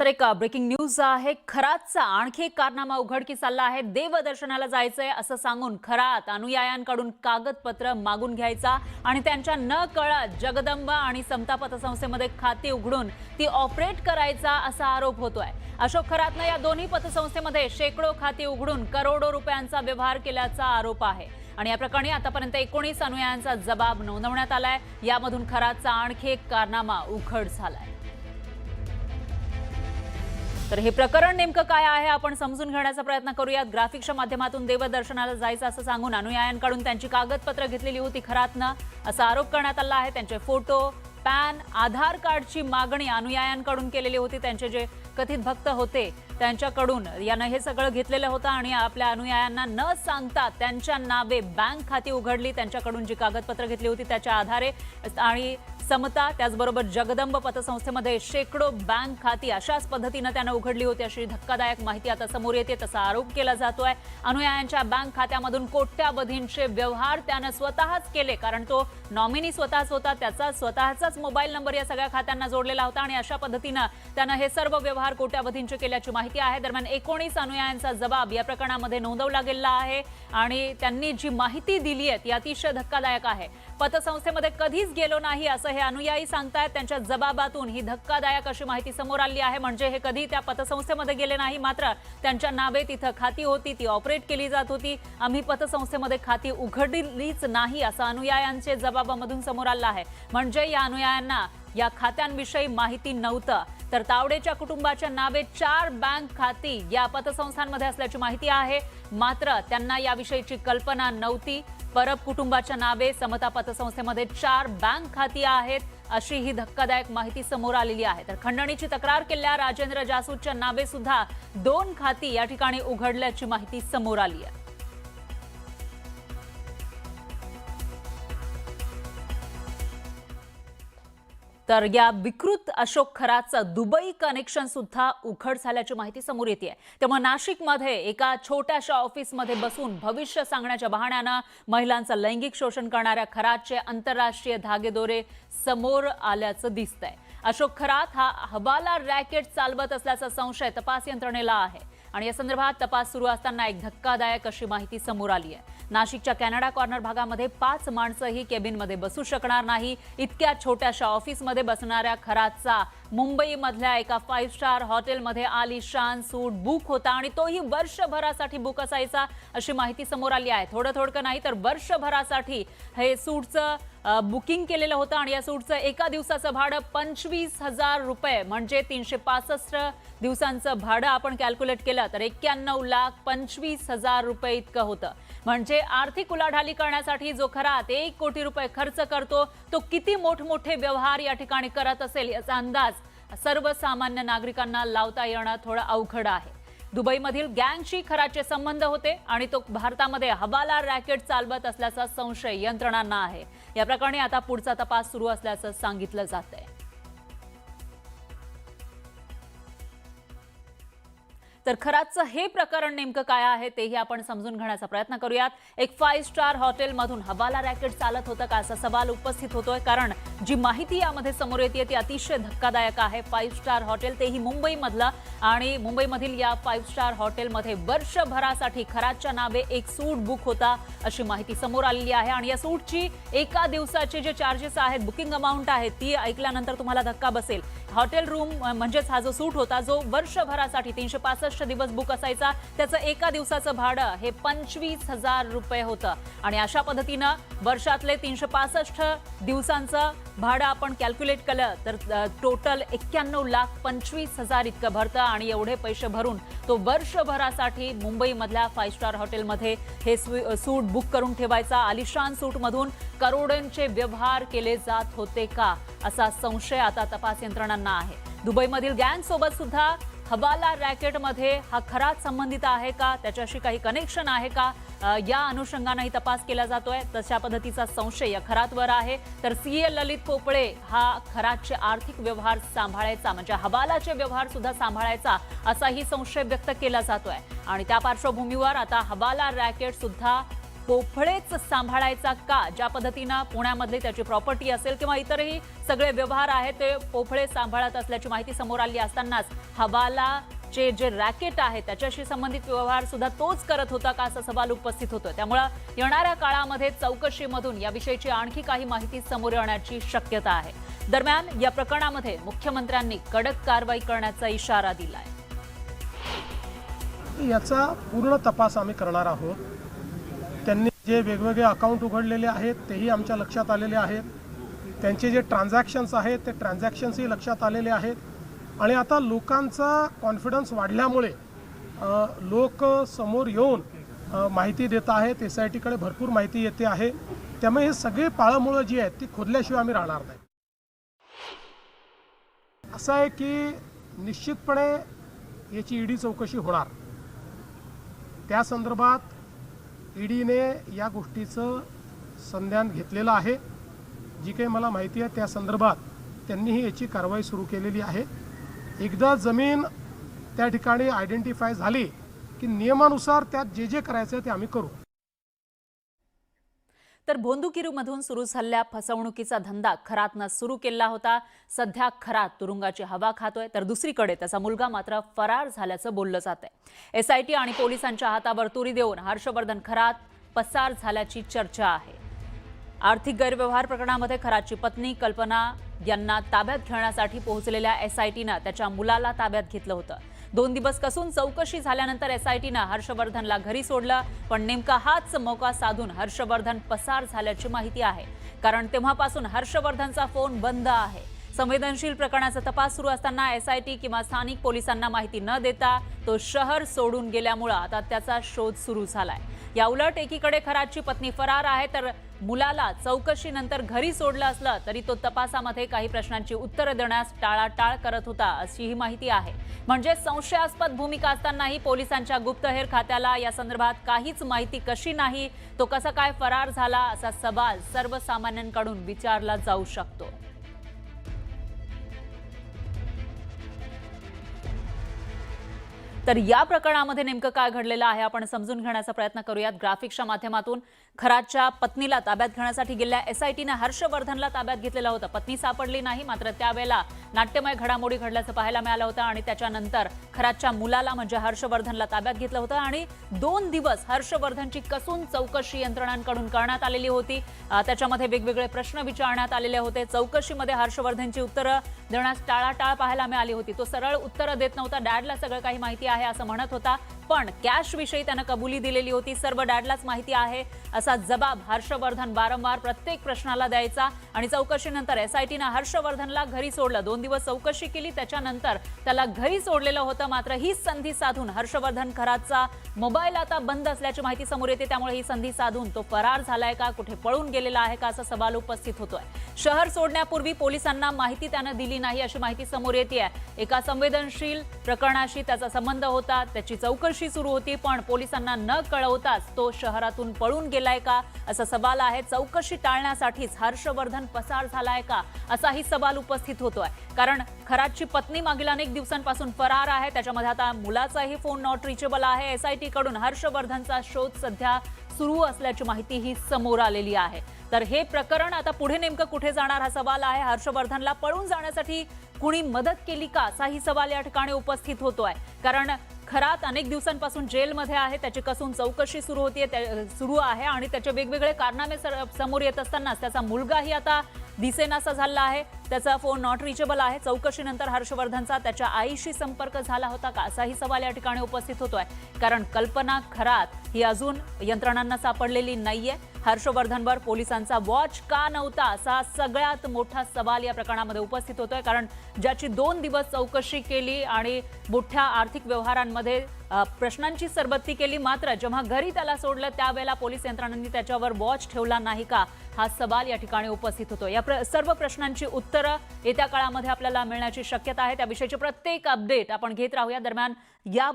एक breaking news आहे। खरातचा आणखी एक कारनामा उघडकीस आला आहे। देवदर्शनाला जायचंय असं सांगून खरात अनुयायांकडून कागदपत्र मागून घ्यायचा आणि त्यांच्या न कळत जगदंबा आणि समता पतसंस्थेमध्ये खाती उघडून ती ऑपरेट करायचा असा आरोप होतोय। अशोक खरातने या दोन्ही पतसंस्थेमध्ये शेकडो खाती उघडून करोडो रुपयांचा व्यवहार केल्याचा आरोप आहे आणि या प्रकरणी आतापर्यंत 19 अनुयायांचा जबाब नोंदवण्यात आलाय। यामधून खरातचा आणखी एक कारनामा उघड झालाय। तर हे प्रकरण नेमकं काय आहे आपण समजून घेण्याचा प्रयत्न करूयात। ग्राफिक्सच्या माध्यमातून देवदर्शनाला जायचं असं सांगून अनुयायांकडून त्यांची कागदपत्र घेतलेली होती खरातनं असा आरोप करण्यात आला आहे। त्यांचे फोटो, पॅन, आधार कार्डची मागणी अनुयायांकडून केलेली होती। त्यांचे जे कथित भक्त होते त्यांच्याकडून यानं हे सगळं घेतलेलं होतं आणि आपल्या अनुयायांना न सांगता त्यांच्या नावे बँक खाती उघडली। त्यांच्याकडून जी कागदपत्र घेतली होती त्याच्या आधारे आणि समता त्याचबरोबर जगदंब पतसंस्थेमध्ये शेकडो बँक खाती अशाच पद्धतीने त्याने उघडली होती अशी धक्कादायक माहिती आता समोर येते। तसा आरोप केला जातोय। अनुयायांच्या बँक खात्यामधून कोट्यावधींचे व्यवहार त्याने स्वतःच केले, कारण तो नॉमिनी स्वतःच होता। त्याचा स्वतःचाच मोबाईल नंबर या सगळ्या खात्यांना जोडलेला होता आणि अशा पद्धतीने त्याने हे सर्व व्यवहार कोट्यावधींचे केल्याची माहिती आहे। दरम्यान 19 अनुयायांचा जबाब या प्रकरणामध्ये नोंदवला गेला आहे आणि त्यांनी जी माहिती दिली आहे ती अतिशय धक्कादायक आहे। पतसंस्थेमध्ये कधीच गेलो नाही असं हे अनुयायी सांगतायत। त्यांच्या जबाबातून ही धक्कादायक अशी माहिती समोर आली आहे। म्हणजे हे कधी त्या पतसंस्थेमध्ये गेले नाही, मात्र त्यांच्या नावे तिथं खाती होती, ती ऑपरेट केली जात होती। आम्ही पतसंस्थेमध्ये खाती उघडलीच नाही असं अनुयायांचे जबाबामधून समोर आलं आहे। म्हणजे या अनुयायांना या खात्यांविषयी माहिती नव्हतं। तर तावडेच्या कुटुंबाच्या नावे 4 बँक खाती या पतसंस्थांमध्ये असल्याची माहिती आहे, मात्र त्यांना याविषयीची कल्पना नव्हती। परब कुटुंबाच्या नावे समता पतसंस्थेमध्ये 4 बँक खाती आहेत अशी ही धक्कादायक माहिती समोर आलेली आहे। तर खंडणीची तक्रार केलेल्या राजेंद्र जासूदच्या नावे सुद्धा 2 खाती या ठिकाणी उघडल्याची माहिती समोर आली आहे। तर या विकृत अशोक खरातचं दुबई कनेक्शन सुद्धा उघड झाल्याची माहिती समोर येते। त्यामुळे नाशिकमध्ये एका छोट्याशा ऑफिसमध्ये बसून भविष्य सांगण्याच्या बहाण्यानं महिलांचं लैंगिक शोषण करणाऱ्या खरातचे आंतरराष्ट्रीय धागेदोरे समोर आल्याचं दिसतंय। अशोक खरात हा हवाला रॅकेट चालवत असल्याचा संशय तपास यंत्रणेला आहे आणि या संदर्भात तपास सुरू असताना एक धक्कादायक अशी माहिती समोर आली आहे। नाशिकच्या कॅनडा कॉर्नर भागामध्ये 5 माणसंही केबिनमध्ये बसू शकणार नाही इतक्या छोट्याशा ऑफिसमध्ये बसणाऱ्या खरातचा मुंबईमधल्या एका 5 स्टार हॉटेलमध्ये आलिशान सूट बुक होता आणि तोही वर्षभरासाठी बुक असायचा अशी माहिती समोर आली आहे। थोडं नाही तर वर्षभरासाठी हे सूटचं बुकिंग केलेलं होतं आणि या सूटचं एका दिवसाचं भाडं 25,000 रुपये म्हणजे 365 दिवसांचं भाडं आपण कॅल्क्युलेट केलं तर 91,25,000 रुपये इतकं होतं। म्हणजे आर्थिक उलाढाली करण्यासाठी जो खरात 1 कोटी रुपये खर्च करतो तो किती मोठमोठे व्यवहार या ठिकाणी करत असेल याचा अंदाज सर्वसामान्य नागरिकांना लावता येणं थोडं अवघड आहे। दुबईमधील गँगशी खरातचे संबंध होते आणि तो भारतामध्ये हवाला रॅकेट चालवत असल्याचा संशय यंत्रणांना आहे। या प्रकरणी आता पुढचा तपास सुरू असल्याचं सांगितलं जातंय। तर खरातचं हे प्रकरण नेमकं काय आहे तेही आपण समजून घेण्याचा प्रयत्न करूयात। एक 5 स्टार हॉटेलमधून हवाला रॅकेट चालत होतं का असा सवाल उपस्थित होतोय, कारण जी माहिती यामध्ये समोर येते ती अतिशय धक्कादायक आहे। 5 स्टार हॉटेल तेही मुंबईमधलं आणि मुंबईमधील या 5 स्टार हॉटेलमध्ये वर्षभरासाठी खरातच्या नावे एक सूट बुक होता अशी माहिती समोर आलेली आहे आणि या सूटची एका दिवसाचे जे चार्जेस आहेत, बुकिंग अमाऊंट आहे ती ऐकल्यानंतर तुम्हाला धक्का बसेल। हॉटेल रूम म्हणजेच हा जो सूट होता जो वर्षभरासाठी 365 दिवस बुक असायचा, त्याचं एका दिवसाचं भाडं हे 25,000 रुपये होतं आणि अशा पद्धतीनं वर्षातले 365 दिवसांचं भाडं आपण कॅल्क्युलेट केलं तर टोटल 91,25,000 इतकं भरतं आणि एवढे पैसे भरून तो वर्षभरासाठी मुंबईमधल्या 5 स्टार हॉटेलमध्ये हे सूट बुक करून ठेवायचा। आलिशान सूटमधून करोडोंचे व्यवहार केले जात होते का असा संशय आता तपास यंत्रणांना आहे। दुबईमधील गँग सोबत सुद्धा हवाला रॅकेटमध्ये हा खरात संबंधित आहे का, त्याच्याशी काही कनेक्शन आहे का, या अनुषंगानेही तपास केला जातोय। तशा पद्धतीचा संशय या खरातवर आहे। तर सीए ललित पोपळे हा खरातचे आर्थिक व्यवहार सांभाळायचा म्हणजे हवालाचे व्यवहार सुद्धा सांभाळायचा असाही संशय व्यक्त केला जातोय आणि त्या पार्श्वभूमीवर आता हवाला रॅकेट सुद्धा पोफळेच सांभाळायचा का? ज्या पद्धतीनं पुण्यामधली त्याची प्रॉपर्टी असेल किंवा इतरही सगळे व्यवहार आहेत ते पोफळे सांभाळत असल्याची माहिती समोर आली असतानाच हवालाचे जे रॅकेट आहे त्याच्याशी संबंधित व्यवहार सुद्धा तोच करत होता का, असा सवाल उपस्थित होतो। त्यामुळे येणाऱ्या काळामध्ये चौकशीमधून याविषयीची आणखी काही माहिती समोर येण्याची शक्यता आहे। दरम्यान या प्रकरणामध्ये मुख्यमंत्र्यांनी कडक कारवाई करण्याचा इशारा दिलाय। याचा पूर्ण तपास आम्ही करणार आहोत। त्यांनी जे वेगवेगळे अकाउंट उघडलेले आहेत तेही आमच्या लक्षात आलेले आहेत। त्यांचे जे ट्रान्झॅक्शन्स आहेत ते ट्रान्झॅक्शन्सही लक्षात आलेले आहेत आणि आता लोकांचा कॉन्फिडन्स वाढल्यामुळे लोक समोर येऊन माहिती देत आहेत। SIT कडे भरपूर माहिती येते आहे, त्यामुळे हे सगळे पाळंमुळं जी आहेत ती खोदल्याशिवाय आम्ही राहणार नाही। असं आहे की निश्चितपणे याची ED चौकशी होणार। त्या संदर्भात EDने या गोष्टीचं संज्ञान घेतलेलं आहे। जी काही मला माहिती आहे त्या संदर्भात त्यांनीही याची कारवाई सुरू केलेली आहे। एकदा जमीन त्या ठिकाणी आयडेंटिफाय झाली की नियमानुसार त्यात जे जे करायचं ते आम्ही करू। तर भोंदूकिरीमधून सुरू झालेल्या फसवणुकीचा धंदा खरातनं सुरू केला होता। सध्या खरात तुरुंगाची हवा खातोय, तर दुसरीकडे त्याचा मुलगा मात्र फरार झाल्याचं बोललं जातंय। SIT आणि पोलिसांच्या हातावर तुरी देऊन हर्षवर्धन खरात पसार झाल्याची चर्चा आहे। आर्थिक गैरव्यवहार प्रकरणामध्ये खरातची पत्नी कल्पना यांना ताब्यात घेण्यासाठी पोहोचलेल्या SITनं त्याच्या मुलाला ताब्यात घेतलं होतं। 2 दिवस कसून चौकशी झाल्यानंतर SITनं हर्षवर्धनला घरी सोडलं, पण नेमका हाच मौका साधून हर्षवर्धन पसार झाल्याची माहिती आहे। कारण तेव्हापासून हर्षवर्धनचा फोन बंद आहे। संवेदनशील प्रकरणाचा तपास सुरू असताना SIT किंवा स्थानिक पोलिसांना माहिती न देता तो शहर सोडून गेल्यामुळे आता त्याचा शोध सुरू झालाय। या उलट एकीकडे खरातची पत्नी फरार आहे, तर मुलाला चौकशीनंतर घरी सोडलं असलं तरी तो तपासामध्ये काही प्रश्नांची उत्तरं देण्यास टाळाटाळ करत होता, अशी ही माहिती आहे। म्हणजे संशयास्पद भूमिका असतानाही पोलिसांच्या गुप्तहेर खात्याला या संदर्भात काहीच माहिती कशी नाही, तो कसा काय फरार झाला, असा सवाल सर्वसामान्यांकडून विचारला जाऊ शकतो। तर या प्रकरणामध्ये नेमकं काय घडलेलं आहे आपण समजून घेण्याचा प्रयत्न करूयात ग्राफिक्सच्या माध्यमातून। खरातच्या पत्नीला ताब्यात घेण्यासाठी गेलेल्या SITनं हर्षवर्धनला ताब्यात घेतलेलं होतं। पत्नी सापडली नाही, मात्र त्यावेळेला नाट्यमय घडामोडी घडल्याचं पाहायला मिळालं होतं आणि त्याच्यानंतर खरातच्या मुलाला म्हणजे हर्षवर्धनला ताब्यात घेतलं होतं आणि 2 दिवस हर्षवर्धनची कसून चौकशी यंत्रणांकडून करण्यात आलेली होती। त्याच्यामध्ये वेगवेगळे प्रश्न विचारण्यात आलेले होते। चौकशीमध्ये हर्षवर्धनची उत्तरं देण्यास टाळाटाळ पाहायला मिळाली होती। तो सरळ उत्तरं देत नव्हता, डॅडला सगळं काही माहिती आहे असं म्हणत होता, पण कॅश विषयी त्यानं कबुली दिलेली होती। सर्व डॅडलाच माहिती आहे असा जबाब हर्षवर्धन वारंवार प्रत्येक प्रश्नाला द्यायचा आणि चौकशीनंतर SITनं हर्षवर्धनला घरी सोडलं। 2 दिवस चौकशी केली, त्याच्यानंतर त्याला घरी सोडलेलं होतं। मात्र ही संधी साधून हर्षवर्धन खरातचा मोबाईल आता बंद असल्याची माहिती समोर येते, त्यामुळे ही संधी साधून तो फरार झालाय का, कुठे पळून गेलेला आहे का, असा सवाल उपस्थित होतोय। शहर सोडण्यापूर्वी पोलिसांना माहिती त्यानं दिली नाही अशी माहिती समोर येते। एका संवेदनशील प्रकरणाशी त्याचा संबंध होता, त्याची चौकशी सुरू होती, पण पोलिसांना न कळवताच तो शहरातून पळून गेलाय का, असा सवाल आहे। चौकशी टाळण्यासाठीच हर्षवर्धन पसार झालाय का, असाही सवाल उपस्थित होतोय। कारण खरातची पत्नी मागील अनेक दिवसांपासून फरार आहे, त्याच्यामध्ये आता मुलाचाही फोन नॉट रिचेबल आहे। SIT कडून हर्षवर्धनचा शोध सध्या सुरू असल्याची माहिती ही समोर आलेली आहे। तर हे प्रकरण आता पुढे नेमकं कुठे जाणार हा सवाल आहे। हर्षवर्धनला पळून जाण्यासाठी कुणी मदत केली का, असाही सवाल या ठिकाणी उपस्थित होतोय। कारण खरात अनेक दिवसांपासून जेलमध्ये आहे, त्याची कसून चौकशी सुरू आहे आणि त्याचे वेगवेगळे कारनामे समोर येत असतानाच त्याचा मुलगाही आता दिसेनासा झाला आहे। त्याचा फोन नॉट रिचेबल आहे। चौकशीनंतर हर्षवर्धनचा त्याच्या आईशी संपर्क झाला होता का, असाही सवाल या ठिकाणी उपस्थित होतोय। कारण कल्पना खरात ही अजून यंत्रणांना सापडलेली नाहीये। हर्षवर्धनवर पोलिसांचा वॉच का नव्हता, असा सगळ्यात मोठा सवाल या प्रकरणामध्ये उपस्थित होतोय। कारण ज्याची 2 दिवस चौकशी केली आणि मोठ्या आर्थिक व्यवहारांमध्ये प्रश्नांची सरबत्ती केली, मात्र जेव्हा घरी त्याला सोडलं त्यावेळेला पोलीस यंत्रणांनी त्याच्यावर वॉच ठेवला नाही का, हा सवाल या ठिकाणी उपस्थित होतो। या सर्व प्रश्नांची उत्तरं येत्या काळामध्ये आपल्याला मिळण्याची शक्यता आहे। त्याविषयीचे प्रत्येक अपडेट आपण घेत राहूया। दरम्यान या